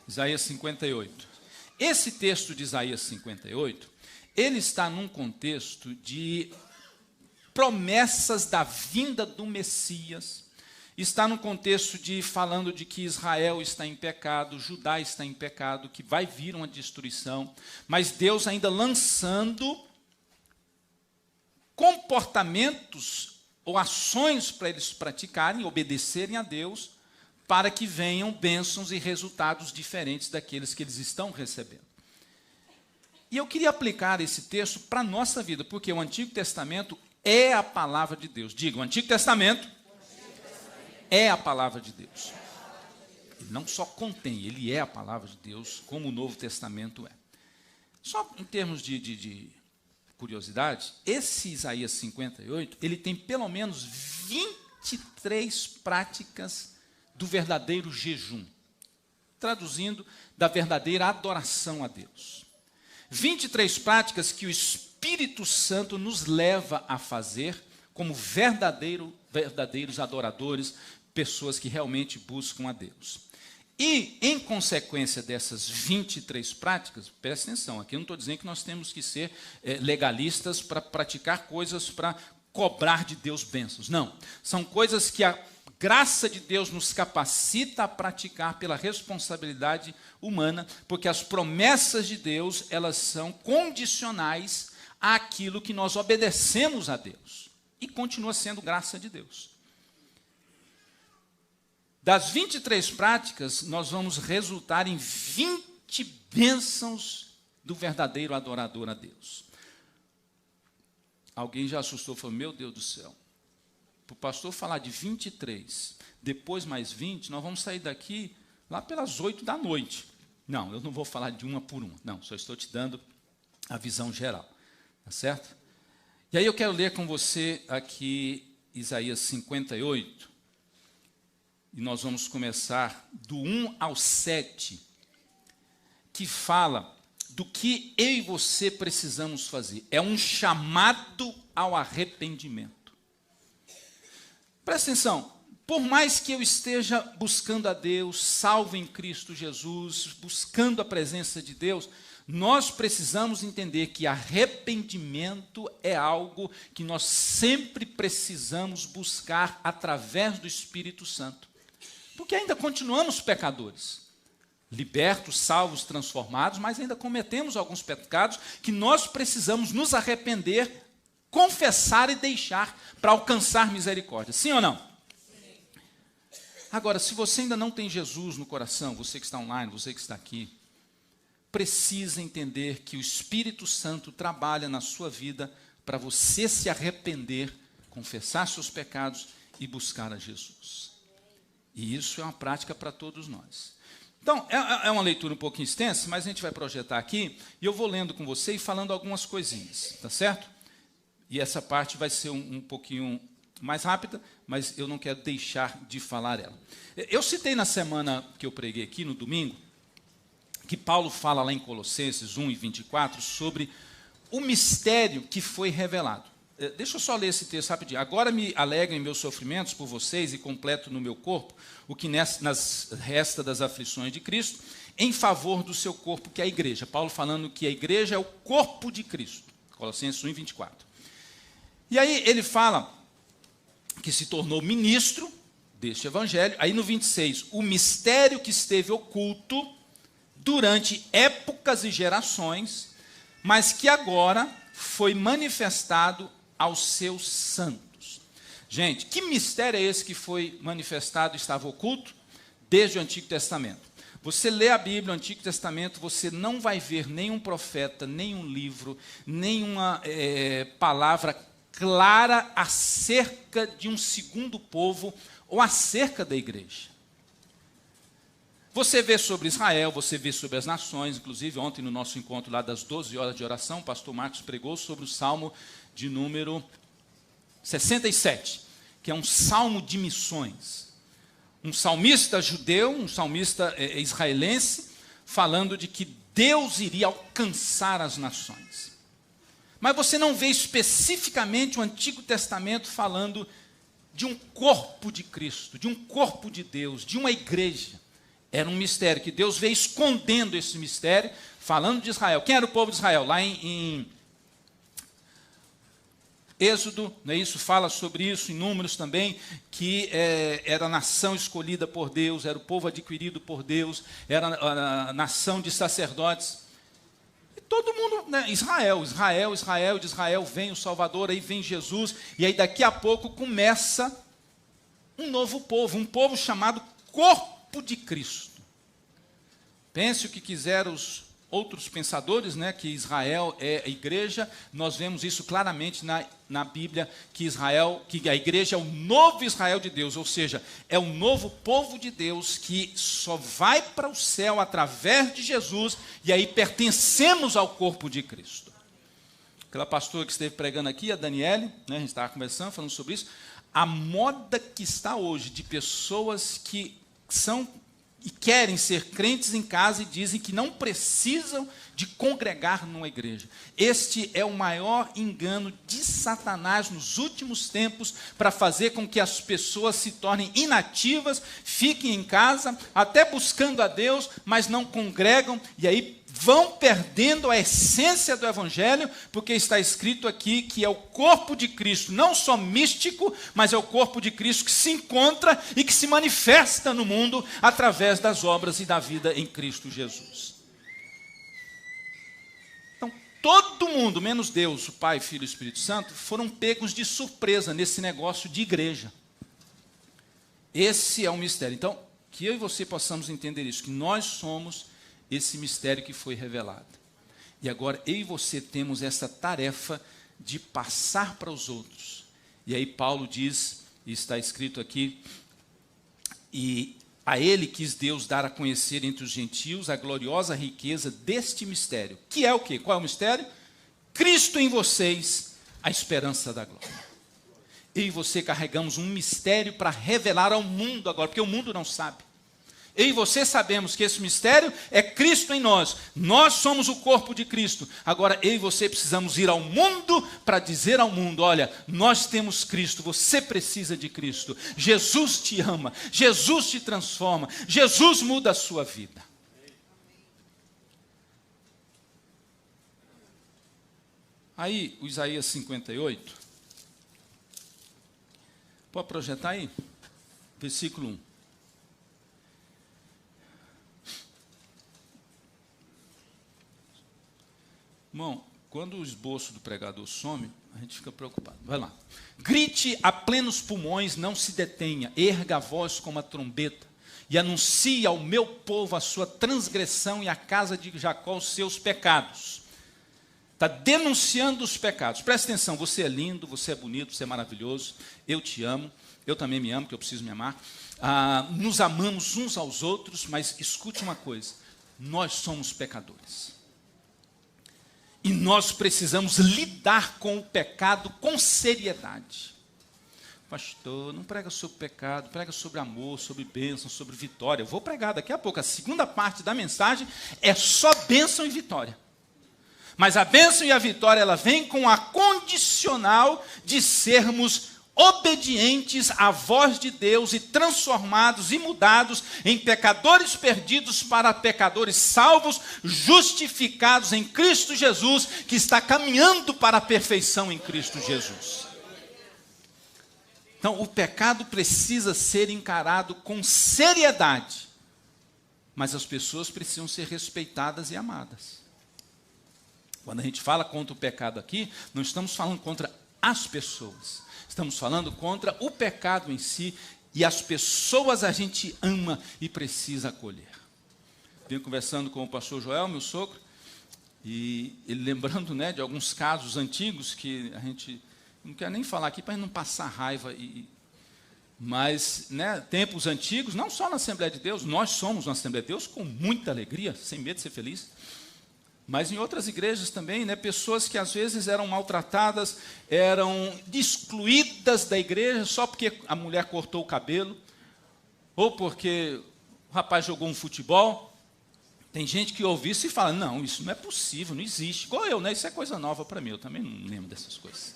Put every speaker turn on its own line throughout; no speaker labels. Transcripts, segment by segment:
Isaías 58. Esse texto de Isaías 58, ele está num contexto de promessas da vinda do Messias, está num contexto de falando de que Israel está em pecado, Judá está em pecado, que vai vir uma destruição, mas Deus ainda lançando comportamentos ou ações para eles praticarem, obedecerem a Deus, para que venham bênçãos e resultados diferentes daqueles que eles estão recebendo. E eu queria aplicar esse texto para a nossa vida, porque o Antigo Testamento é a palavra de Deus. Diga, o Antigo Testamento é a palavra de Deus. Ele não só contém, ele é a palavra de Deus, como o Novo Testamento é. Só em termos de curiosidade, esse Isaías 58, ele tem pelo menos 23 práticas do verdadeiro jejum, traduzindo, da verdadeira adoração a Deus. 23 práticas que o Espírito Santo nos leva a fazer como verdadeiros adoradores, pessoas que realmente buscam a Deus. E, em consequência dessas 23 práticas, presta atenção, aqui eu não estou dizendo que nós temos que ser legalistas para praticar coisas para cobrar de Deus bênçãos. Não, são coisas que a graça de Deus nos capacita a praticar pela responsabilidade humana, porque as promessas de Deus, elas são condicionais àquilo que nós obedecemos a Deus. E continua sendo graça de Deus. Das 23 práticas, nós vamos resultar em 20 bênçãos do verdadeiro adorador a Deus. Alguém já assustou e falou, meu Deus do céu, para o pastor falar de 23, depois mais 20, nós vamos sair daqui lá pelas 8 da noite. Não, eu não vou falar de uma por uma. Não, só estou te dando a visão geral. Tá certo? E aí eu quero ler com você aqui Isaías 58. E nós vamos começar do 1 ao 7, que fala do que eu e você precisamos fazer. É um chamado ao arrependimento. Presta atenção, por mais que eu esteja buscando a Deus, salvo em Cristo Jesus, buscando a presença de Deus, nós precisamos entender que arrependimento é algo que nós sempre precisamos buscar através do Espírito Santo. Porque ainda continuamos pecadores, libertos, salvos, transformados, mas ainda cometemos alguns pecados que nós precisamos nos arrepender, confessar e deixar para alcançar misericórdia. Sim ou não? Sim. Agora, se você ainda não tem Jesus no coração, você que está online, você que está aqui, precisa entender que o Espírito Santo trabalha na sua vida para você se arrepender, confessar seus pecados e buscar a Jesus. E isso é uma prática para todos nós. Então, é uma leitura um pouquinho extensa, mas a gente vai projetar aqui, e eu vou lendo com você e falando algumas coisinhas, tá certo? E essa parte vai ser um pouquinho mais rápida, mas eu não quero deixar de falar ela. Eu citei na semana que eu preguei aqui, no domingo, que Paulo fala lá em Colossenses 1 e 24, sobre o mistério que foi revelado. Deixa eu só ler esse texto rapidinho. Agora me alegro em meus sofrimentos por vocês e completo no meu corpo o que nas resta das aflições de Cristo, em favor do seu corpo, que é a igreja. Paulo falando que a igreja é o corpo de Cristo. Colossenses 1 e 24. E aí ele fala que se tornou ministro deste evangelho. Aí no 26, o mistério que esteve oculto durante épocas e gerações, mas que agora foi manifestado aos seus santos. Gente, que mistério é esse que foi manifestado e estava oculto? Desde o Antigo Testamento. Você lê a Bíblia, o Antigo Testamento, você não vai ver nenhum profeta, nenhum livro, nenhuma palavra clara acerca de um segundo povo ou acerca da igreja. Você vê sobre Israel, você vê sobre as nações, inclusive ontem no nosso encontro lá das 12 horas de oração, o pastor Marcos pregou sobre o Salmo de número 67, que é um salmo de missões. Um salmista judeu, um salmista israelense, falando de que Deus iria alcançar as nações. Mas você não vê especificamente o Antigo Testamento falando de um corpo de Cristo, de um corpo de Deus, de uma igreja. Era um mistério que Deus veio escondendo esse mistério, falando de Israel. Quem era o povo de Israel? Lá em Êxodo, não é isso? Fala sobre isso, em Números também, que era a nação escolhida por Deus, era o povo adquirido por Deus, era a nação de sacerdotes. E todo mundo, né? Israel, de Israel vem o Salvador, aí vem Jesus, e aí daqui a pouco começa um novo povo, um povo chamado Corpo de Cristo. Pense o que quiser os outros pensadores, né, que Israel é a igreja. Nós vemos isso claramente na Bíblia, que a igreja é o novo Israel de Deus, ou seja, é o novo povo de Deus que só vai para o céu através de Jesus, e aí pertencemos ao corpo de Cristo. Aquela pastora que esteve pregando aqui, a Daniele, né, a gente estava conversando, falando sobre isso, a moda que está hoje de pessoas que são e querem ser crentes em casa e dizem que não precisam de congregar numa igreja. Este é o maior engano de Satanás nos últimos tempos, para fazer com que as pessoas se tornem inativas, fiquem em casa, até buscando a Deus, mas não congregam, e aí vão perdendo a essência do Evangelho, porque está escrito aqui que é o corpo de Cristo, não só místico, mas é o corpo de Cristo que se encontra e que se manifesta no mundo através das obras e da vida em Cristo Jesus. Então, todo mundo, menos Deus, o Pai, Filho e Espírito Santo, foram pegos de surpresa nesse negócio de igreja. Esse é o mistério. Então, que eu e você possamos entender isso, que nós somos esse mistério que foi revelado. E agora eu e você temos essa tarefa de passar para os outros. E aí Paulo diz, e está escrito aqui, e a ele quis Deus dar a conhecer entre os gentios a gloriosa riqueza deste mistério. Que é o quê? Qual é o mistério? Cristo em vocês, a esperança da glória. Eu e você carregamos um mistério para revelar ao mundo agora, porque o mundo não sabe. Eu e você sabemos que esse mistério é Cristo em nós. Nós somos o corpo de Cristo. Agora, eu e você precisamos ir ao mundo para dizer ao mundo, olha, nós temos Cristo, você precisa de Cristo. Jesus te ama, Jesus te transforma, Jesus muda a sua vida. Aí, o Isaías 58. Pode projetar aí? Versículo 1. Irmão, quando o esboço do pregador some, a gente fica preocupado. Vai lá. Grite a plenos pulmões, não se detenha, erga a voz como a trombeta, e anuncie ao meu povo a sua transgressão e à casa de Jacó os seus pecados. Está denunciando os pecados. Presta atenção, você é lindo, você é bonito, você é maravilhoso, eu te amo, eu também me amo, que eu preciso me amar. Nos amamos uns aos outros, mas escute uma coisa, nós somos pecadores. E nós precisamos lidar com o pecado com seriedade. Pastor, não prega sobre pecado, prega sobre amor, sobre bênção, sobre vitória. Eu vou pregar daqui a pouco. A segunda parte da mensagem é só bênção e vitória. Mas a bênção e a vitória, ela vem com a condicional de sermos obedientes à voz de Deus e transformados e mudados em pecadores perdidos para pecadores salvos, justificados em Cristo Jesus, que está caminhando para a perfeição em Cristo Jesus. Então, o pecado precisa ser encarado com seriedade, mas as pessoas precisam ser respeitadas e amadas. Quando a gente fala contra o pecado aqui, não estamos falando contra as pessoas. Estamos falando contra o pecado em si, e as pessoas a gente ama e precisa acolher. Venho conversando com o pastor Joel, meu sogro, e ele lembrando, né, de alguns casos antigos que a gente não quer nem falar aqui para não passar raiva, mas, né, tempos antigos, não só na Assembleia de Deus, nós somos na Assembleia de Deus com muita alegria, sem medo de ser feliz. Mas em outras igrejas também, né, pessoas que às vezes eram maltratadas, eram excluídas da igreja só porque a mulher cortou o cabelo, ou porque o rapaz jogou um futebol. Tem gente que ouve isso e fala, não, isso não é possível, não existe. Igual eu, né? Isso é coisa nova para mim, eu também não lembro dessas coisas.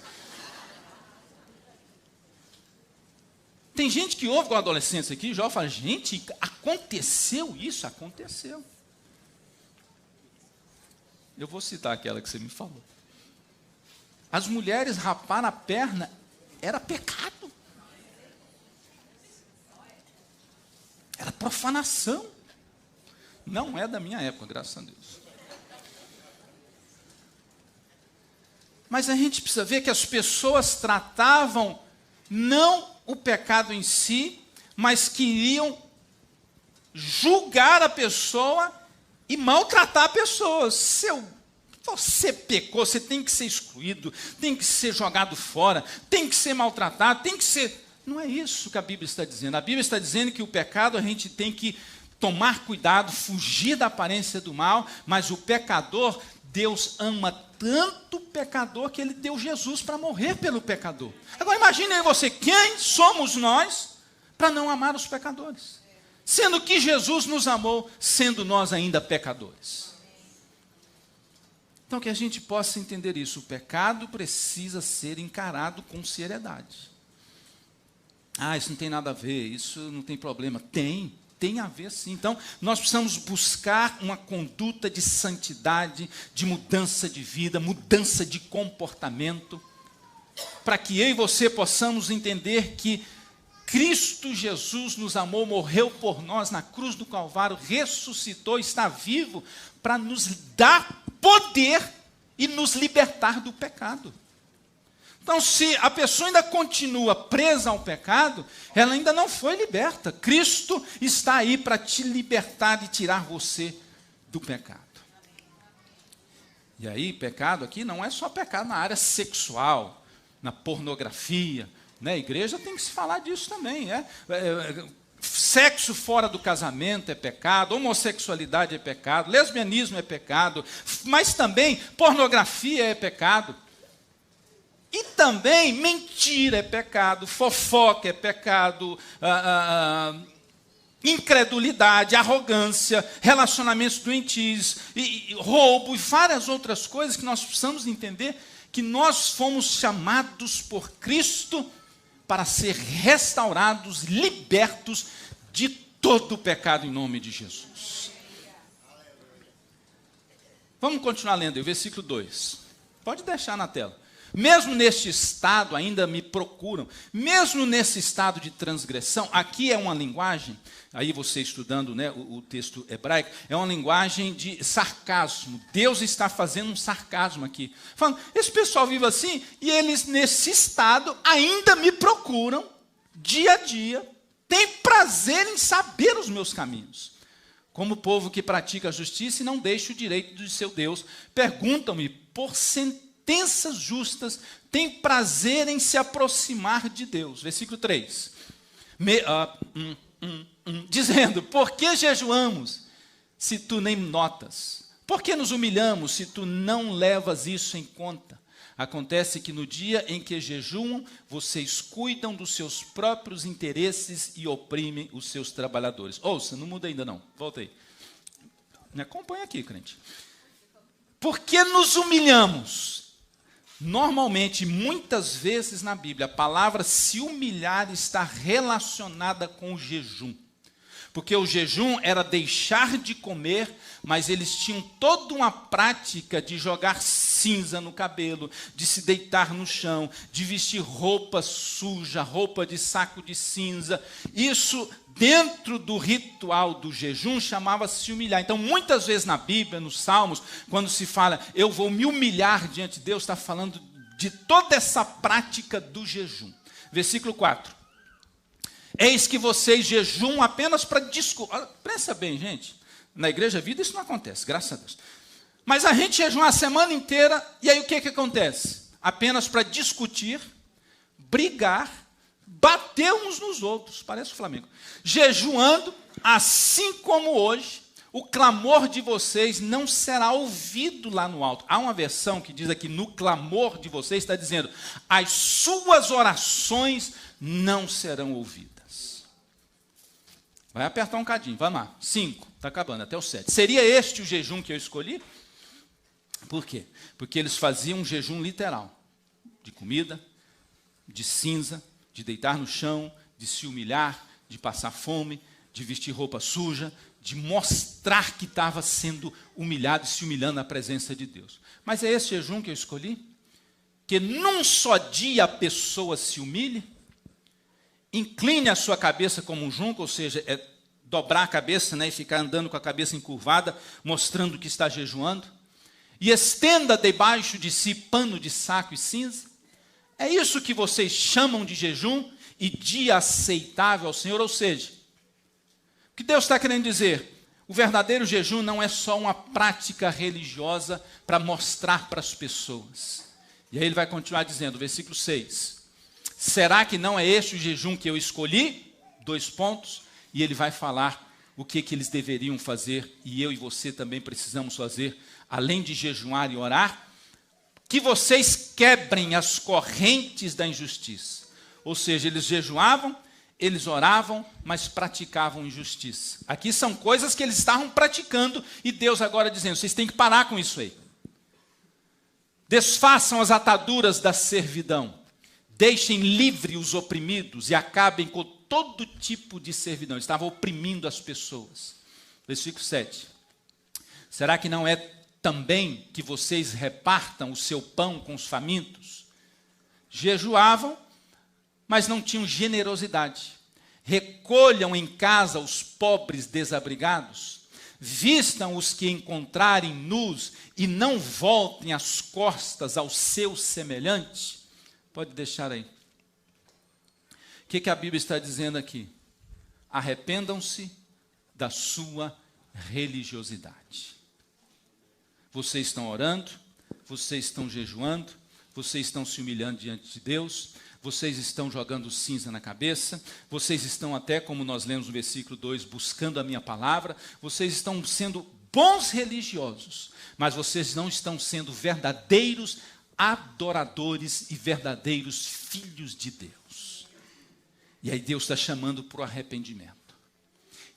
Tem gente que ouve com a adolescência aqui, já fala, gente, aconteceu isso? Aconteceu. Eu vou citar aquela que você me falou. As mulheres rapar a perna era pecado. Era profanação. Não é da minha época, graças a Deus. Mas a gente precisa ver que as pessoas tratavam não o pecado em si, mas queriam julgar a pessoa e maltratar a pessoa. Se você pecou, você tem que ser excluído, tem que ser jogado fora, tem que ser maltratado, tem que ser... Não é isso que a Bíblia está dizendo. A Bíblia está dizendo que o pecado a gente tem que tomar cuidado, fugir da aparência do mal, mas o pecador, Deus ama tanto o pecador que Ele deu Jesus para morrer pelo pecador. Agora imagine aí você, quem somos nós para não amar os pecadores? Sendo que Jesus nos amou, sendo nós ainda pecadores. Então que a gente possa entender isso, o pecado precisa ser encarado com seriedade. Isso não tem nada a ver, isso não tem problema. Tem a ver sim. Então, nós precisamos buscar uma conduta de santidade, de mudança de vida, mudança de comportamento, para que eu e você possamos entender que Cristo Jesus nos amou, morreu por nós na cruz do Calvário, ressuscitou, está vivo, para nos dar poder e nos libertar do pecado. Então, se a pessoa ainda continua presa ao pecado, ela ainda não foi liberta. Cristo está aí para te libertar e tirar você do pecado. E aí, pecado aqui não é só pecado na área sexual, na pornografia. Né? A igreja tem que se falar disso também. Sexo fora do casamento é pecado, homossexualidade é pecado, lesbianismo é pecado, mas também pornografia é pecado. E também mentira é pecado, fofoca é pecado, incredulidade, arrogância, relacionamentos doentios, roubo e várias outras coisas que nós precisamos entender que nós fomos chamados por Cristo para ser restaurados, libertos de todo o pecado em nome de Jesus. Vamos continuar lendo aí, o versículo 2. Pode deixar na tela. Mesmo neste estado ainda me procuram, mesmo nesse estado de transgressão, aqui é uma linguagem, aí você estudando, né, o texto hebraico, é uma linguagem de sarcasmo. Deus está fazendo um sarcasmo aqui, falando, esse pessoal vive assim, e eles nesse estado ainda me procuram, dia a dia, têm prazer em saber os meus caminhos. Como povo que pratica a justiça e não deixa o direito de seu Deus, perguntam-me por sentenças justas, tem prazer em se aproximar de Deus. Versículo 3. Dizendo, por que jejuamos, se tu nem notas? Por que nos humilhamos, se tu não levas isso em conta? Acontece que no dia em que jejuam, vocês cuidam dos seus próprios interesses e oprimem os seus trabalhadores. Ouça, não muda ainda não, volta aí. Me acompanha aqui, crente. Por que nos humilhamos? Normalmente, muitas vezes na Bíblia, a palavra se humilhar está relacionada com o jejum. Porque o jejum era deixar de comer, mas eles tinham toda uma prática de jogar cinza no cabelo, de se deitar no chão, de vestir roupa suja, roupa de saco de cinza. Isso, dentro do ritual do jejum, chamava-se humilhar. Então, muitas vezes na Bíblia, nos Salmos, quando se fala, eu vou me humilhar diante de Deus, está falando de toda essa prática do jejum. Versículo 4. Eis que vocês jejuam apenas para discutir. Pensa bem, gente. Na Igreja Vida isso não acontece, graças a Deus. Mas a gente jejua a semana inteira, e aí o que acontece? Apenas para discutir, brigar, bater uns nos outros. Parece o Flamengo. Jejuando, assim como hoje, o clamor de vocês não será ouvido lá no alto. Há uma versão que diz aqui, no clamor de vocês, está dizendo, as suas orações não serão ouvidas. Vai apertar um cadinho, vamos lá. 5, está acabando, até o 7. Seria este o jejum que eu escolhi? Por quê? Porque eles faziam um jejum literal. De comida, de cinza, de deitar no chão, de se humilhar, de passar fome, de vestir roupa suja, de mostrar que estava sendo humilhado e se humilhando na presença de Deus. Mas é esse jejum que eu escolhi? Que num só dia a pessoa se humilhe, incline a sua cabeça como um junco, ou seja, é dobrar a cabeça, né, e ficar andando com a cabeça encurvada, mostrando que está jejuando, e estenda debaixo de si pano de saco e cinza. É isso que vocês chamam de jejum e dia aceitável ao Senhor, ou seja, o que Deus está querendo dizer? O verdadeiro jejum não é só uma prática religiosa para mostrar para as pessoas. E aí ele vai continuar dizendo, versículo 6. Será que não é este o jejum que eu escolhi? 2 pontos. E ele vai falar o que eles deveriam fazer, e eu e você também precisamos fazer, além de jejuar e orar, que vocês quebrem as correntes da injustiça. Ou seja, eles jejuavam, eles oravam, mas praticavam injustiça. Aqui são coisas que eles estavam praticando, e Deus agora dizendo, vocês têm que parar com isso aí. Desfaçam as ataduras da servidão. Deixem livre os oprimidos e acabem com todo tipo de servidão. Eles estavam oprimindo as pessoas. Versículo 7. Será que não é também que vocês repartam o seu pão com os famintos? Jejuavam, mas não tinham generosidade. Recolham em casa os pobres desabrigados. Vistam os que encontrarem nus e não voltem as costas ao seu semelhante. Pode deixar aí. O que a Bíblia está dizendo aqui? Arrependam-se da sua religiosidade. Vocês estão orando, vocês estão jejuando, vocês estão se humilhando diante de Deus, vocês estão jogando cinza na cabeça, vocês estão até, como nós lemos no versículo 2, buscando a minha palavra, vocês estão sendo bons religiosos, mas vocês não estão sendo verdadeiros adoradores e verdadeiros filhos de Deus. E aí Deus está chamando para o arrependimento.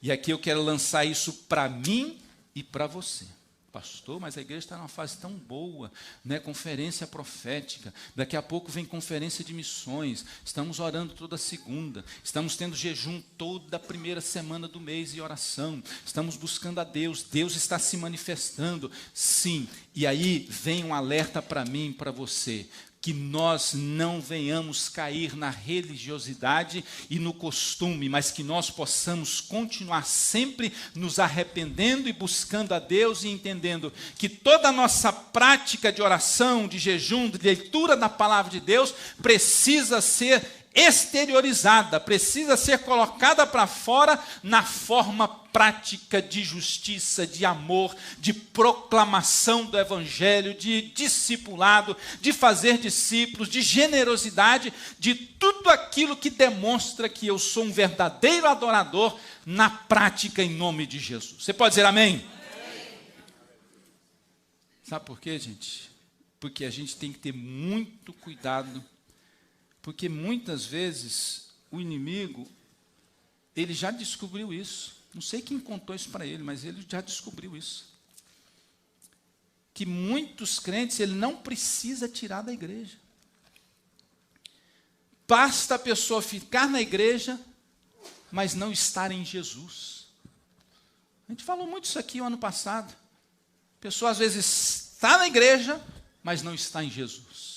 E aqui eu quero lançar isso para mim e para você. Pastor, mas a igreja está numa fase tão boa, né? Conferência profética, daqui a pouco vem conferência de missões, estamos orando toda segunda, estamos tendo jejum toda a primeira semana do mês e oração, estamos buscando a Deus, Deus está se manifestando, sim, e aí vem um alerta para mim e para você, que nós não venhamos cair na religiosidade e no costume, mas que nós possamos continuar sempre nos arrependendo e buscando a Deus e entendendo que toda a nossa prática de oração, de jejum, de leitura da palavra de Deus, precisa ser exteriorizada, precisa ser colocada para fora na forma prática de justiça, de amor, de proclamação do evangelho, de discipulado, de fazer discípulos, de generosidade, de tudo aquilo que demonstra que eu sou um verdadeiro adorador na prática em nome de Jesus. Você pode dizer amém? Amém. Sabe por quê, gente? Porque a gente tem que ter muito cuidado. Porque muitas vezes o inimigo, ele já descobriu isso. Não sei quem contou isso para ele, mas ele já descobriu isso. Que muitos crentes ele não precisa tirar da igreja. Basta a pessoa ficar na igreja, mas não estar em Jesus. A gente falou muito isso aqui o ano passado. A pessoa às vezes está na igreja, mas não está em Jesus.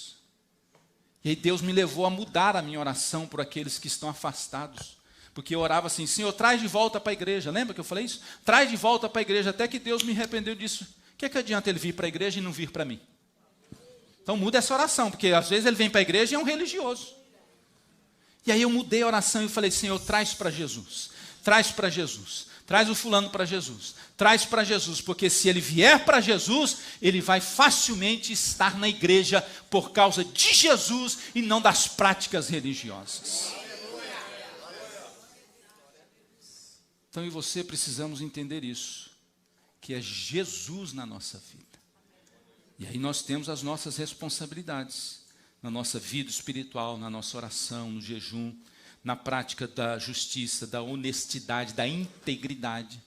E aí Deus me levou a mudar a minha oração por aqueles que estão afastados. Porque eu orava assim, Senhor, traz de volta para a igreja. Lembra que eu falei isso? Traz de volta para a igreja, até que Deus me arrependeu disso. O que é que adianta ele vir para a igreja e não vir para mim? Então muda essa oração, porque às vezes ele vem para a igreja e é um religioso. E aí eu mudei a oração e falei, Senhor, traz para Jesus. Traz para Jesus. Traz o fulano para Jesus. Traz para Jesus, porque se ele vier para Jesus, ele vai facilmente estar na igreja por causa de Jesus e não das práticas religiosas. Então, eu e você precisamos entender isso, que é Jesus na nossa vida. E aí nós temos as nossas responsabilidades, na nossa vida espiritual, na nossa oração, no jejum, na prática da justiça, da honestidade, da integridade.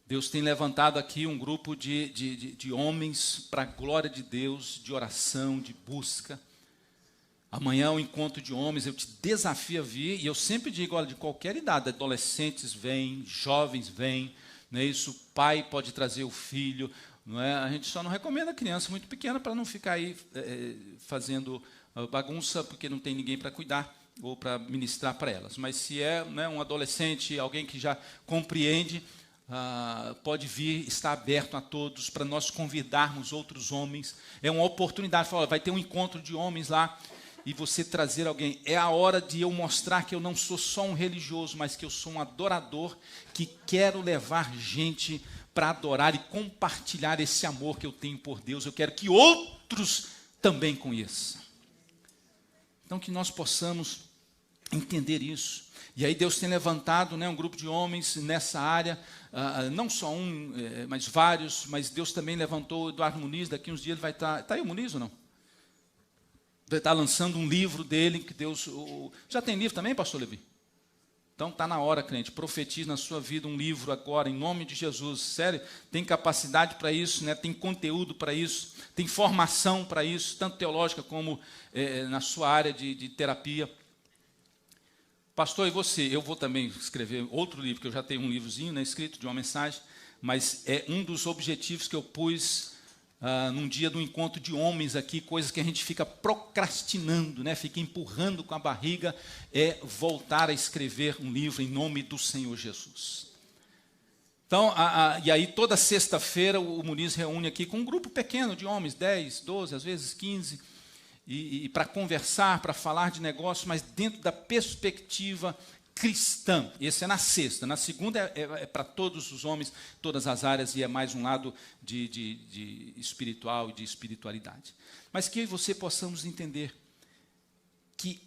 Deus tem levantado aqui um grupo de homens para a glória de Deus, de oração, de busca, Amanhã é um encontro de homens, eu te desafio a vir, e eu sempre digo, olha, de qualquer idade, adolescentes vêm, jovens vêm, não é isso? O pai pode trazer o filho, não é? A gente só não recomenda a criança muito pequena para não ficar aí fazendo bagunça, porque não tem ninguém para cuidar ou para ministrar para elas. Mas se é, né, um adolescente, alguém que já compreende, pode vir, está aberto a todos para nós convidarmos outros homens. É uma oportunidade, vai ter um encontro de homens lá, e você trazer alguém. É a hora de eu mostrar que eu não sou só um religioso, mas que eu sou um adorador, que quero levar gente para adorar e compartilhar esse amor que eu tenho por Deus. Eu quero que outros também conheçam. Então, que nós possamos entender isso. E aí Deus tem levantado, né, um grupo de homens nessa área, não só um, mas vários, mas Deus também levantou o Eduardo Muniz. Daqui uns dias ele vai estar... Está aí o Muniz ou não? Vai estar lançando um livro dele, que Deus... Já tem livro também, pastor Levi? Então está na hora, crente, profetize na sua vida um livro agora, em nome de Jesus. Sério, tem capacidade para isso, né? Tem conteúdo para isso, tem formação para isso, tanto teológica como na sua área de terapia. Pastor, e você? Eu vou também escrever outro livro, que eu já tenho um livrozinho, né, escrito de uma mensagem, mas é um dos objetivos que eu pus num dia do encontro de homens aqui, coisas que a gente fica procrastinando, né, fica empurrando com a barriga, é voltar a escrever um livro em nome do Senhor Jesus. Então, e aí toda sexta-feira o Muniz reúne aqui com um grupo pequeno de homens, 10, 12, às vezes 15, e para conversar, para falar de negócios, mas dentro da perspectiva cristã. Esse é na sexta. Na segunda é para todos os homens, todas as áreas, e é mais um lado de espiritual e de espiritualidade. Mas que eu e você possamos entender que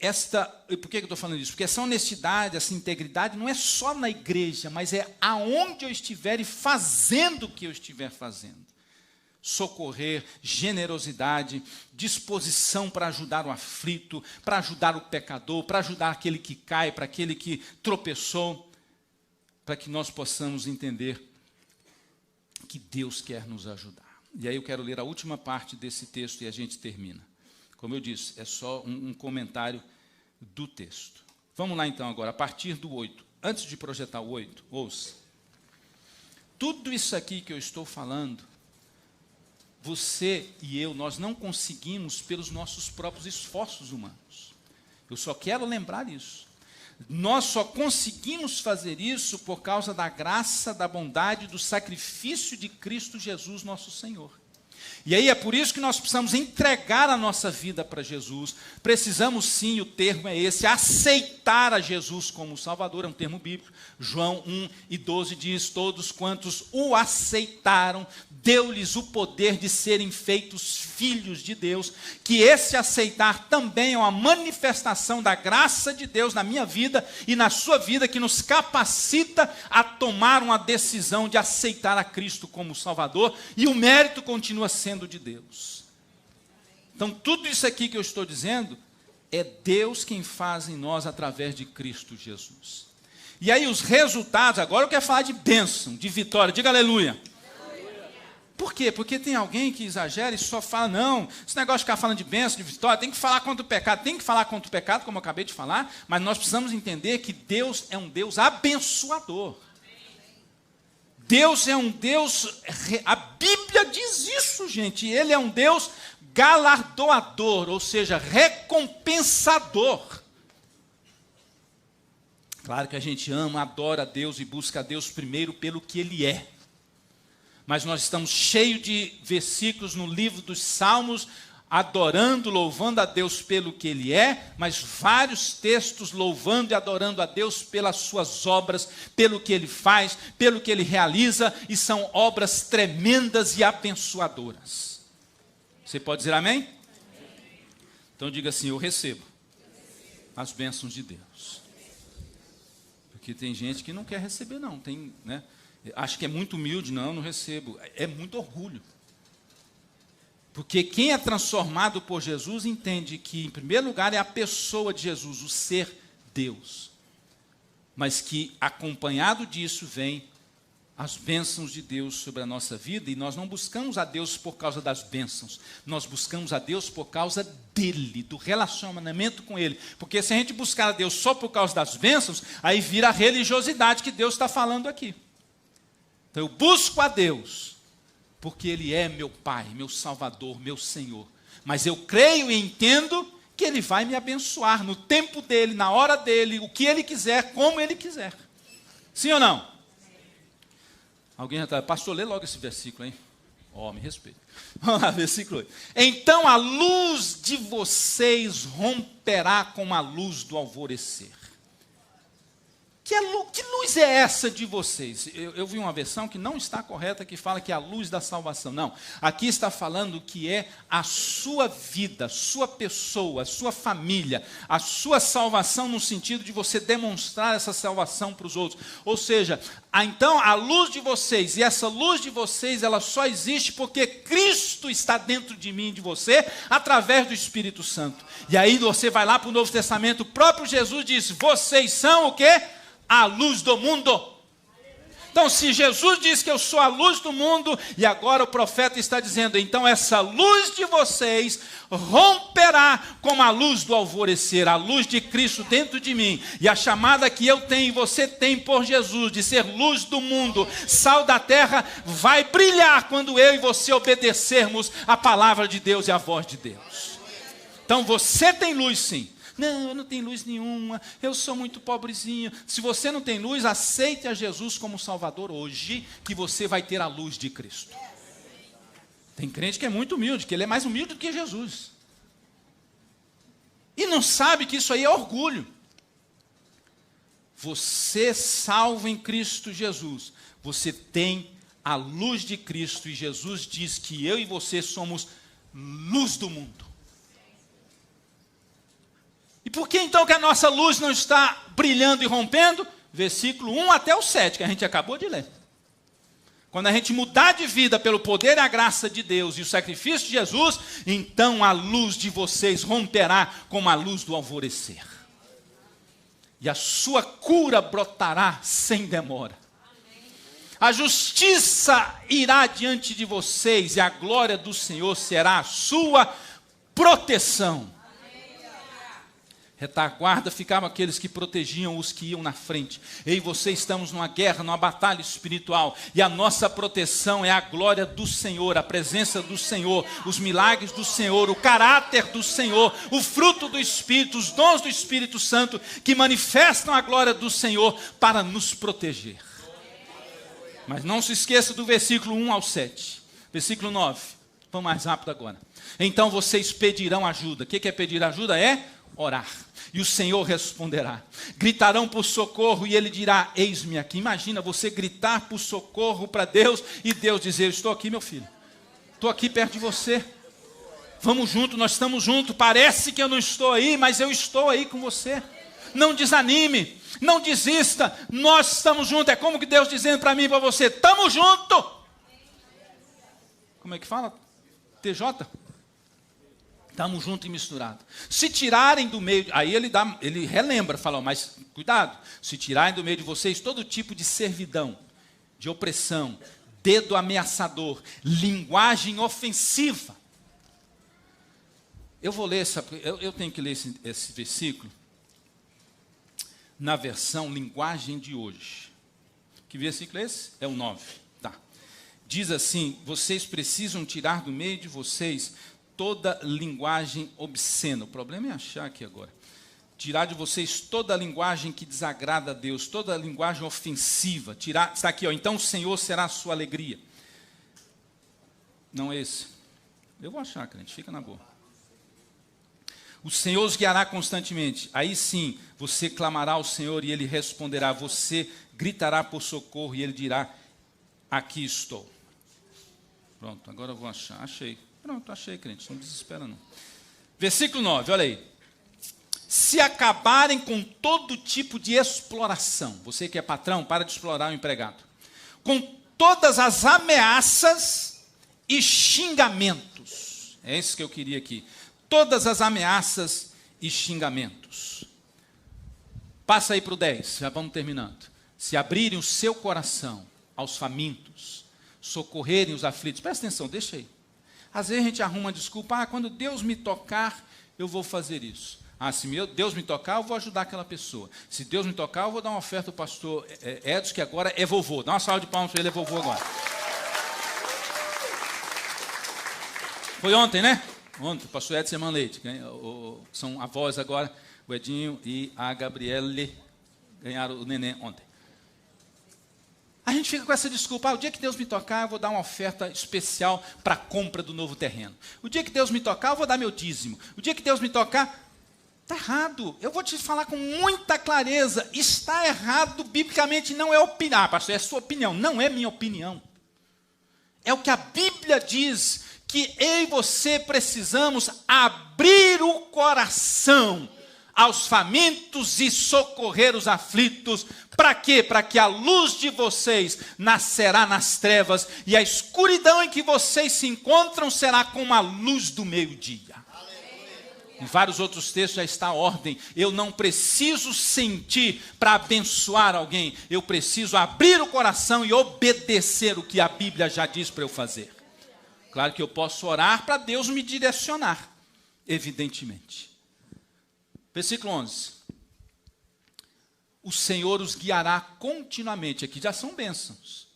por que eu estou falando isso? Porque essa honestidade, essa integridade não é só na igreja, mas é aonde eu estiver e fazendo o que eu estiver fazendo. Socorrer, generosidade, disposição para ajudar o aflito, para ajudar o pecador, para ajudar aquele que cai, para aquele que tropeçou, para que nós possamos entender que Deus quer nos ajudar. E aí eu quero ler a última parte desse texto e a gente termina. Como eu disse, é só um comentário do texto. Vamos lá então agora, a partir do 8. Antes de projetar o 8, ouça. Tudo isso aqui que eu estou falando, você e eu, nós não conseguimos pelos nossos próprios esforços humanos. Eu só quero lembrar isso. Nós só conseguimos fazer isso por causa da graça, da bondade, do sacrifício de Cristo Jesus, nosso Senhor. E aí é por isso que nós precisamos entregar a nossa vida para Jesus. Precisamos sim, o termo é esse, aceitar a Jesus como Salvador, é um termo bíblico. João 1:12 diz, todos quantos o aceitaram, deu-lhes o poder de serem feitos filhos de Deus, que esse aceitar também é uma manifestação da graça de Deus na minha vida e na sua vida, que nos capacita a tomar uma decisão de aceitar a Cristo como Salvador, e o mérito continua sendo de Deus. Então, tudo isso aqui que eu estou dizendo, é Deus quem faz em nós através de Cristo Jesus. E aí os resultados, agora eu quero falar de bênção, de vitória, diga aleluia. Por quê? Porque tem alguém que exagera e só fala, não, esse negócio de ficar falando de bênção, de vitória, tem que falar contra o pecado, como eu acabei de falar, mas nós precisamos entender que Deus é um Deus abençoador. Deus é um Deus, a Bíblia diz isso, gente, Ele é um Deus galardoador, ou seja, recompensador. Claro que a gente ama, adora a Deus e busca a Deus primeiro pelo que Ele é. Mas nós estamos cheios de versículos no livro dos Salmos, adorando, louvando a Deus pelo que Ele é, mas vários textos louvando e adorando a Deus pelas suas obras, pelo que Ele faz, pelo que Ele realiza, e são obras tremendas e abençoadoras. Você pode dizer amém? Amém. Então diga assim, eu recebo as bênçãos de Deus. Porque tem gente que não quer receber não, tem, né? Acho que é muito humilde, não recebo. É muito orgulho. Porque quem é transformado por Jesus entende que, em primeiro lugar, é a pessoa de Jesus, o ser Deus. Mas que, acompanhado disso, vem as bênçãos de Deus sobre a nossa vida, e nós não buscamos a Deus por causa das bênçãos, nós buscamos a Deus por causa dele, do relacionamento com ele, porque se a gente buscar a Deus só por causa das bênçãos, aí vira a religiosidade que Deus está falando aqui. Então eu busco a Deus, porque ele é meu Pai, meu Salvador, meu Senhor, mas eu creio e entendo que ele vai me abençoar no tempo dele, na hora dele, o que ele quiser, como ele quiser. Sim ou não? Alguém já está... Pastor, lê logo esse versículo, hein? Me respeita. Vamos lá, versículo 8. Então a luz de vocês romperá como a luz do alvorecer. Que luz é essa de vocês? Eu vi uma versão que não está correta, que fala que é a luz da salvação. Não, aqui está falando que é a sua vida, a sua pessoa, a sua família, a sua salvação no sentido de você demonstrar essa salvação para os outros. Ou seja, então a luz de vocês, e essa luz de vocês, ela só existe porque Cristo está dentro de mim e de você, através do Espírito Santo. E aí você vai lá para o Novo Testamento, o próprio Jesus disse, vocês são o quê? A luz do mundo. Então, se Jesus diz que eu sou a luz do mundo, e agora o profeta está dizendo, então essa luz de vocês romperá como a luz do alvorecer, a luz de Cristo dentro de mim, e a chamada que eu tenho e você tem por Jesus, de ser luz do mundo, sal da terra, vai brilhar quando eu e você obedecermos a palavra de Deus e a voz de Deus. Então você tem luz sim. Não, eu não tenho luz nenhuma, eu sou muito pobrezinho. Se você não tem luz, aceite a Jesus como Salvador hoje, que você vai ter a luz de Cristo. Tem crente que é muito humilde, que ele é mais humilde do que Jesus. E não sabe que isso aí é orgulho. Você salvo em Cristo Jesus, você tem a luz de Cristo, e Jesus diz que eu e você somos luz do mundo. E por que então que a nossa luz não está brilhando e rompendo? Versículo 1 até o 7, que a gente acabou de ler. Quando a gente mudar de vida pelo poder e a graça de Deus e o sacrifício de Jesus, então a luz de vocês romperá como a luz do alvorecer. E a sua cura brotará sem demora. A justiça irá diante de vocês e a glória do Senhor será a sua proteção. Retaguarda ficavam aqueles que protegiam os que iam na frente. Eu e você estamos numa guerra, numa batalha espiritual. E a nossa proteção é a glória do Senhor, a presença do Senhor, os milagres do Senhor, o caráter do Senhor, o fruto do Espírito, os dons do Espírito Santo, que manifestam a glória do Senhor para nos proteger. Mas não se esqueça do versículo 1 ao 7. Versículo 9. Vamos mais rápido agora. Então vocês pedirão ajuda. O que é pedir ajuda? É orar. E o Senhor responderá. Gritarão por socorro e ele dirá, eis-me aqui. Imagina você gritar por socorro para Deus e Deus dizer, eu estou aqui, meu filho. Estou aqui perto de você. Vamos junto, nós estamos juntos. Parece que eu não estou aí, mas eu estou aí com você. Não desanime, não desista. Nós estamos juntos. É como que Deus dizendo para mim e para você, estamos juntos. Como é que fala? TJ? Estamos juntos e misturados. Se tirarem do meio, aí ele relembra, fala, mas cuidado, se tirarem do meio de vocês todo tipo de servidão, de opressão, dedo ameaçador, linguagem ofensiva. Eu vou ler, eu tenho que ler esse versículo na versão linguagem de hoje. Que versículo é esse? É o 9. Tá. Diz assim, vocês precisam tirar do meio de vocês toda linguagem obscena. O problema é achar aqui agora. Tirar de vocês toda a linguagem que desagrada a Deus, toda a linguagem ofensiva. Tirar, está aqui, ó. Então o Senhor será a sua alegria. Não é esse. Eu vou achar, crente, fica na boa. O Senhor os guiará constantemente. Aí sim, você clamará ao Senhor e Ele responderá. Você gritará por socorro e Ele dirá, aqui estou. Pronto, agora eu vou achar. Achei. Pronto, achei, crente, não desespera não. Versículo 9, olha aí. Se acabarem com todo tipo de exploração, você que é patrão, para de explorar o empregado. Com todas as ameaças e xingamentos. É isso que eu queria aqui. Todas as ameaças e xingamentos. Passa aí para o 10, já vamos terminando. Se abrirem o seu coração aos famintos, socorrerem os aflitos. Presta atenção, deixa aí. Às vezes a gente arruma uma desculpa, quando Deus me tocar, eu vou fazer isso. Se Deus me tocar, eu vou ajudar aquela pessoa. Se Deus me tocar, eu vou dar uma oferta ao pastor Edson, que agora é vovô. Dá uma salva de palmas para ele, é vovô agora. Foi ontem, né? Ontem, o pastor Edson e a irmã Leite. São avós agora, o Edinho e a Gabriele ganharam o neném ontem. A gente fica com essa desculpa, o dia que Deus me tocar, eu vou dar uma oferta especial para a compra do novo terreno. O dia que Deus me tocar, eu vou dar meu dízimo. O dia que Deus me tocar, está errado. Eu vou te falar com muita clareza, está errado biblicamente, não é opinião. Pastor, é sua opinião, não é minha opinião. É o que a Bíblia diz, que eu e você precisamos abrir o coração aos famintos e socorrer os aflitos. Para quê? Para que a luz de vocês nascerá nas trevas e a escuridão em que vocês se encontram será como a luz do meio-dia. Em vários outros textos já está a ordem. Eu não preciso sentir para abençoar alguém. Eu preciso abrir o coração e obedecer o que a Bíblia já diz para eu fazer. Claro que eu posso orar para Deus me direcionar, evidentemente. Versículo 11. O Senhor os guiará continuamente. Aqui já são bênçãos,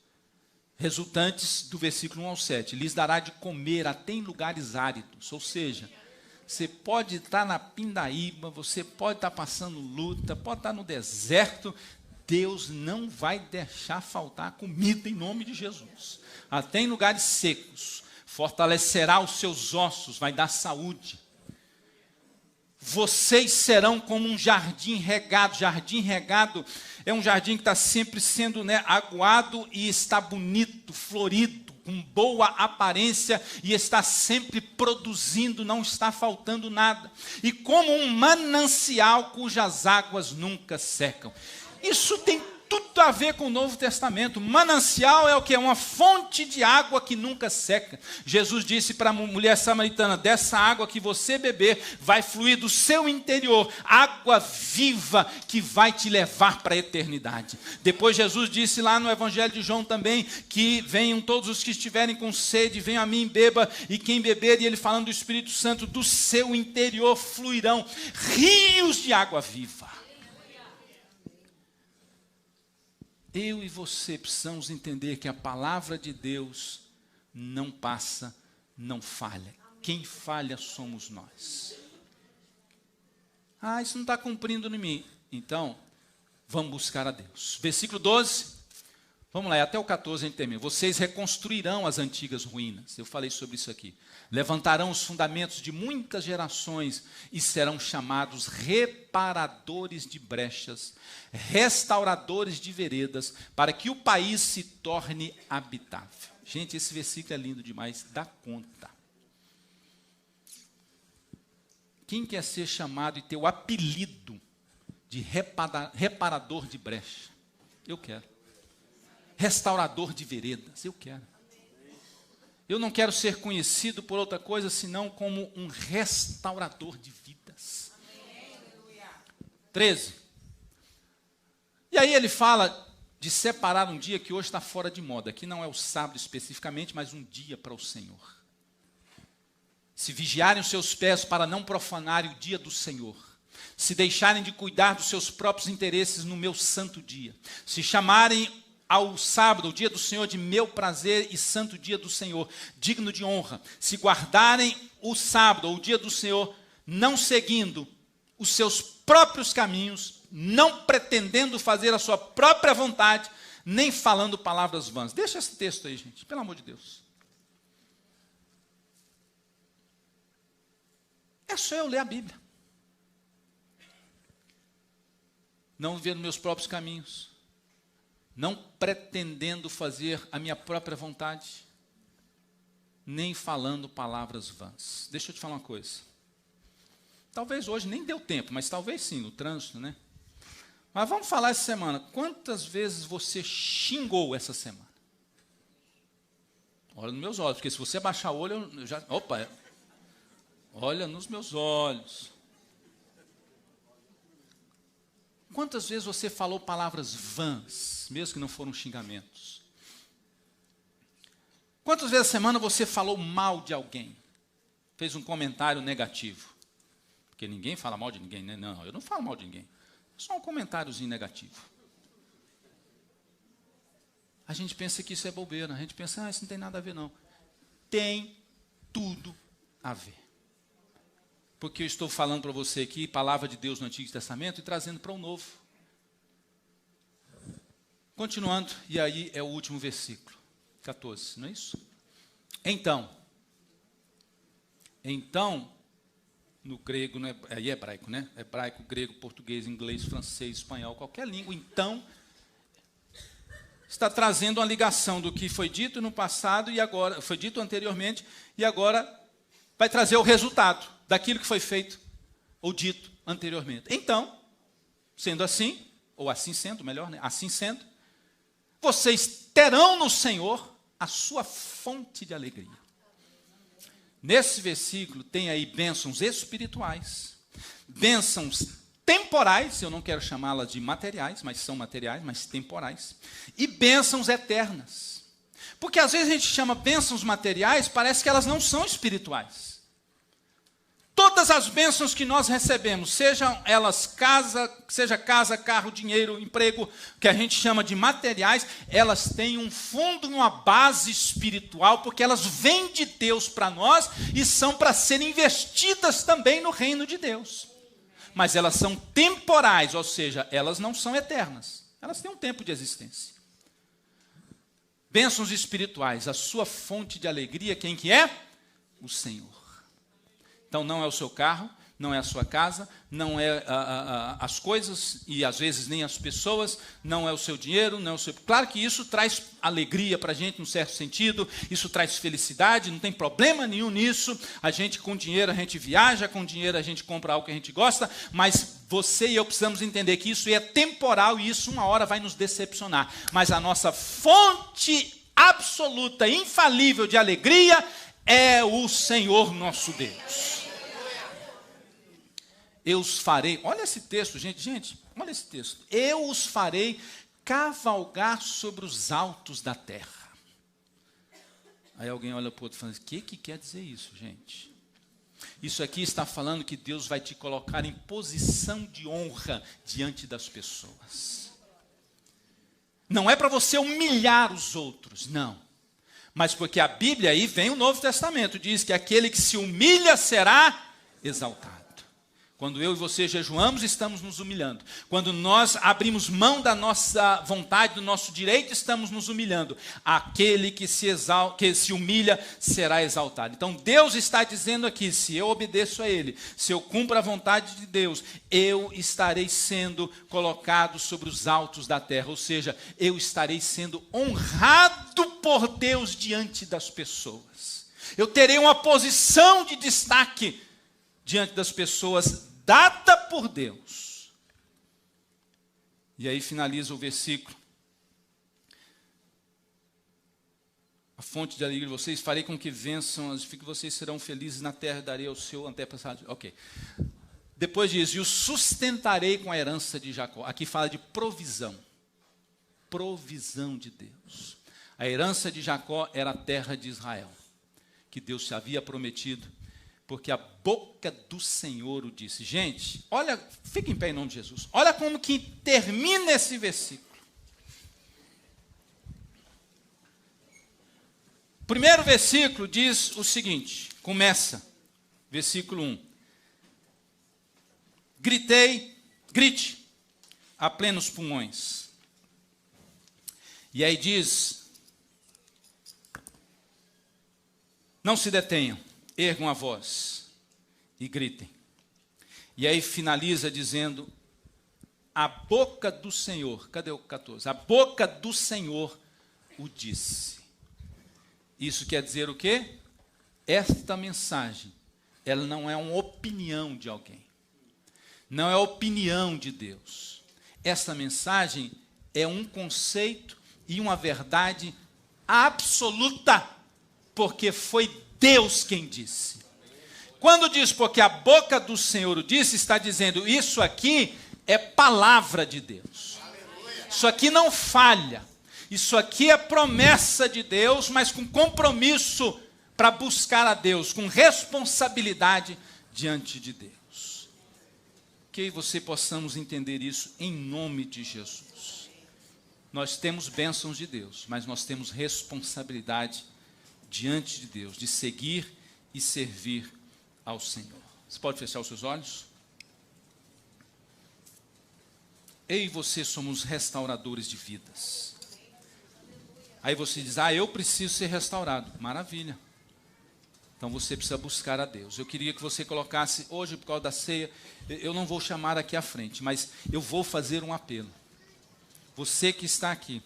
resultantes do versículo 1 ao 7. Lhes dará de comer até em lugares áridos. Ou seja, você pode estar na pindaíba, você pode estar passando luta, pode estar no deserto. Deus não vai deixar faltar comida em nome de Jesus. Até em lugares secos. Fortalecerá os seus ossos, vai dar saúde. Vocês serão como um jardim regado. Jardim regado é um jardim que está sempre sendo aguado e está bonito, florido, com boa aparência e está sempre produzindo, não está faltando nada. E como um manancial cujas águas nunca secam. Isso tem tudo a ver com o Novo Testamento. Manancial é o que? É uma fonte de água que nunca seca. Jesus disse para a mulher samaritana, dessa água que você beber, vai fluir do seu interior, água viva que vai te levar para a eternidade. Depois Jesus disse lá no Evangelho de João também, que venham todos os que estiverem com sede, venham a mim, beba, e quem beber, e ele falando do Espírito Santo, do seu interior fluirão rios de água viva. Eu e você precisamos entender que a palavra de Deus não passa, não falha. Quem falha somos nós. Isso não está cumprindo em mim. Então, vamos buscar a Deus. Versículo 12. Vamos lá, até o 14 a gente termina. Vocês reconstruirão as antigas ruínas. Eu falei sobre isso aqui. Levantarão os fundamentos de muitas gerações e serão chamados reparadores de brechas, restauradores de veredas, para que o país se torne habitável. Gente, esse versículo é lindo demais, dá conta. Quem quer ser chamado e ter o apelido de reparador de brecha? Eu quero. Restaurador de veredas, eu quero. Eu não quero ser conhecido por outra coisa, senão como um restaurador de vidas. 13. E aí ele fala de separar um dia que hoje está fora de moda. Aqui não é o sábado especificamente, mas um dia para o Senhor. Se vigiarem os seus pés para não profanarem o dia do Senhor. Se deixarem de cuidar dos seus próprios interesses no meu santo dia. Se chamarem ao sábado, o dia do Senhor, de meu prazer e santo dia do Senhor, digno de honra. Se guardarem o sábado, ou o dia do Senhor, não seguindo os seus próprios caminhos, não pretendendo fazer a sua própria vontade, nem falando palavras vãs. Deixa esse texto aí, gente, pelo amor de Deus. É só eu ler a Bíblia. Não viver nos meus próprios caminhos. Não pretendendo fazer a minha própria vontade, nem falando palavras vãs. Deixa eu te falar uma coisa. Talvez hoje nem deu tempo, mas talvez sim, no trânsito, né? Mas vamos falar essa semana. Quantas vezes você xingou essa semana? Olha nos meus olhos, porque se você baixar o olho, eu já... Opa! Olha nos meus olhos. Quantas vezes você falou palavras vãs, mesmo que não foram xingamentos? Quantas vezes a semana você falou mal de alguém? Fez um comentário negativo? Porque ninguém fala mal de ninguém, né? Não, eu não falo mal de ninguém. Só um comentáriozinho negativo. A gente pensa que isso é bobeira. A gente pensa, isso não tem nada a ver, não. Tem tudo a ver. Porque eu estou falando para você aqui, palavra de Deus no Antigo Testamento, e trazendo para o Novo. Continuando, e aí é o último versículo, 14, não é isso? Então, no grego, é hebraico, né? Hebraico, grego, português, inglês, francês, espanhol, qualquer língua, então, está trazendo uma ligação do que foi dito no passado e agora, foi dito anteriormente, e agora vai trazer o resultado daquilo que foi feito ou dito anteriormente. Então, sendo assim, ou assim sendo, melhor, né? Assim sendo, vocês terão no Senhor a sua fonte de alegria. Nesse versículo tem aí bênçãos espirituais, bênçãos temporais, eu não quero chamá-las de materiais, mas são materiais, mas temporais, e bênçãos eternas. Porque às vezes a gente chama bênçãos materiais, parece que elas não são espirituais. Todas as bênçãos que nós recebemos, sejam elas casa, carro, dinheiro, emprego, que a gente chama de materiais, elas têm um fundo, uma base espiritual, porque elas vêm de Deus para nós e são para serem investidas também no reino de Deus. Mas elas são temporais, ou seja, elas não são eternas. Elas têm um tempo de existência. Bênçãos espirituais, a sua fonte de alegria, quem que é? O Senhor. Então, não é o seu carro, não é a sua casa, não é as coisas e, às vezes, nem as pessoas, não é o seu dinheiro, não é o seu... Claro que isso traz alegria para a gente, num certo sentido, isso traz felicidade, não tem problema nenhum nisso. A gente, com dinheiro, a gente viaja, com dinheiro a gente compra algo que a gente gosta, mas você e eu precisamos entender que isso é temporal e isso, uma hora, vai nos decepcionar. Mas a nossa fonte absoluta, infalível de alegria é o Senhor nosso Deus. Eu os farei, olha esse texto, gente, olha esse texto. Eu os farei cavalgar sobre os altos da terra. Aí alguém olha para o outro e fala, o que quer dizer isso, gente? Isso aqui está falando que Deus vai te colocar em posição de honra diante das pessoas. Não é para você humilhar os outros, não. Mas porque a Bíblia aí vem o Novo Testamento, diz que aquele que se humilha será exaltado. Quando eu e você jejuamos, estamos nos humilhando. Quando nós abrimos mão da nossa vontade, do nosso direito, estamos nos humilhando. Aquele que se humilha será exaltado. Então Deus está dizendo aqui, se eu obedeço a Ele, se eu cumpro a vontade de Deus, eu estarei sendo colocado sobre os altos da terra. Ou seja, eu estarei sendo honrado por Deus diante das pessoas. Eu terei uma posição de destaque diante das pessoas, dada por Deus. E aí finaliza o versículo. A fonte de alegria de vocês, farei com que vençam, que vocês serão felizes na terra, darei ao seu antepassado. Ok. Depois diz, e o sustentarei com a herança de Jacó. Aqui fala de provisão. Provisão de Deus. A herança de Jacó era a terra de Israel, que Deus se havia prometido, porque a boca do Senhor o disse. Gente, olha, fica em pé em nome de Jesus. Olha como que termina esse versículo. O primeiro versículo diz o seguinte, começa, versículo 1. Grite a plenos pulmões. E aí diz, não se detenham. Ergam a voz e gritem. E aí finaliza dizendo, a boca do Senhor, cadê o 14? A boca do Senhor o disse. Isso quer dizer o quê? Esta mensagem, ela não é uma opinião de alguém. Não é a opinião de Deus. Esta mensagem é um conceito e uma verdade absoluta, porque foi Deus quem disse. Quando diz porque a boca do Senhor o disse, está dizendo isso aqui é palavra de Deus. Isso aqui não falha. Isso aqui é promessa de Deus, mas com compromisso para buscar a Deus, com responsabilidade diante de Deus. Que você possamos entender isso em nome de Jesus. Nós temos bênçãos de Deus, mas nós temos responsabilidade diante de Deus, de seguir e servir ao Senhor. Você pode fechar os seus olhos? Eu e você somos restauradores de vidas. Aí você diz, eu preciso ser restaurado. Maravilha. Então você precisa buscar a Deus. Eu queria que você colocasse, hoje por causa da ceia, eu não vou chamar aqui à frente, mas eu vou fazer um apelo. Você que está aqui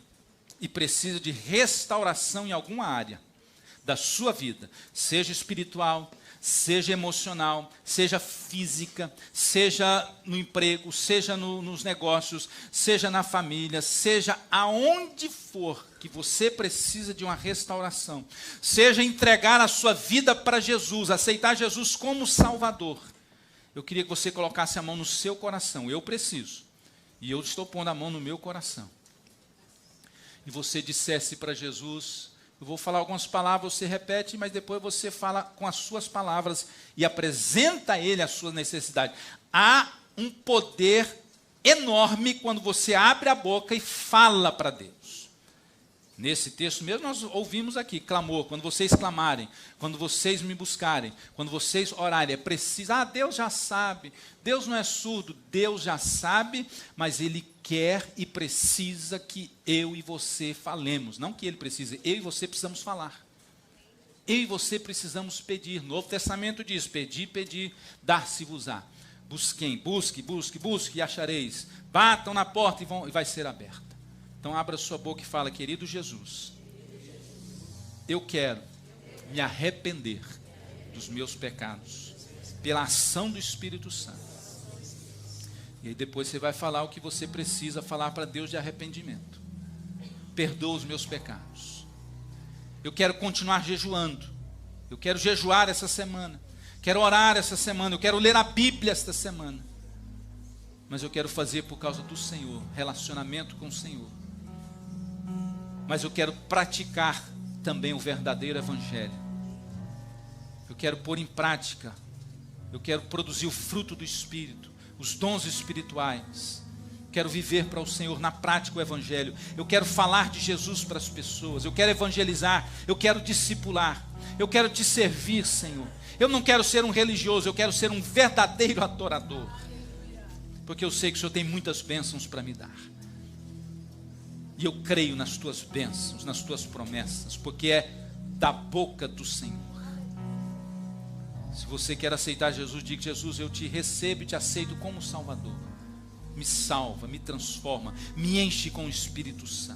e precisa de restauração em alguma área da sua vida, seja espiritual, seja emocional, seja física, seja no emprego, seja nos negócios, seja na família, seja aonde for que você precisa de uma restauração, seja entregar a sua vida para Jesus, aceitar Jesus como Salvador. Eu queria que você colocasse a mão no seu coração. Eu preciso. E eu estou pondo a mão no meu coração. E você dissesse para Jesus, eu vou falar algumas palavras, você repete, mas depois você fala com as suas palavras e apresenta a Ele a sua necessidade. Há um poder enorme quando você abre a boca e fala para Deus. Nesse texto mesmo nós ouvimos aqui, clamor, quando vocês clamarem, quando vocês me buscarem, quando vocês orarem, é preciso, Deus já sabe, Deus não é surdo, Deus já sabe, mas Ele quer e precisa que eu e você falemos, não que Ele precisa, eu e você precisamos falar, eu e você precisamos pedir. Novo Testamento diz, pedi, dar-se-vos-á, busquem, busque e achareis, batam na porta e vai ser aberta. Então abra sua boca e fala, querido Jesus, eu quero me arrepender dos meus pecados, pela ação do Espírito Santo. E aí depois você vai falar o que você precisa falar para Deus de arrependimento. Perdoa os meus pecados. Eu quero continuar jejuando. Eu quero jejuar essa semana. Quero orar essa semana. Eu quero ler a Bíblia esta semana. Mas eu quero fazer por causa do Senhor, relacionamento com o Senhor. Mas eu quero praticar também o verdadeiro evangelho. Eu quero pôr em prática, eu quero produzir o fruto do Espírito, os dons espirituais. Quero viver para o Senhor na prática o evangelho. Eu quero falar de Jesus para as pessoas, eu quero evangelizar, eu quero discipular, eu quero te servir, Senhor. Eu não quero ser um religioso, eu quero ser um verdadeiro adorador. Porque eu sei que o Senhor tem muitas bênçãos para me dar. E eu creio nas tuas bênçãos, nas tuas promessas, porque é da boca do Senhor. Se você quer aceitar Jesus, diga, Jesus, eu te recebo e te aceito como Salvador. Me salva, me transforma, me enche com o Espírito Santo.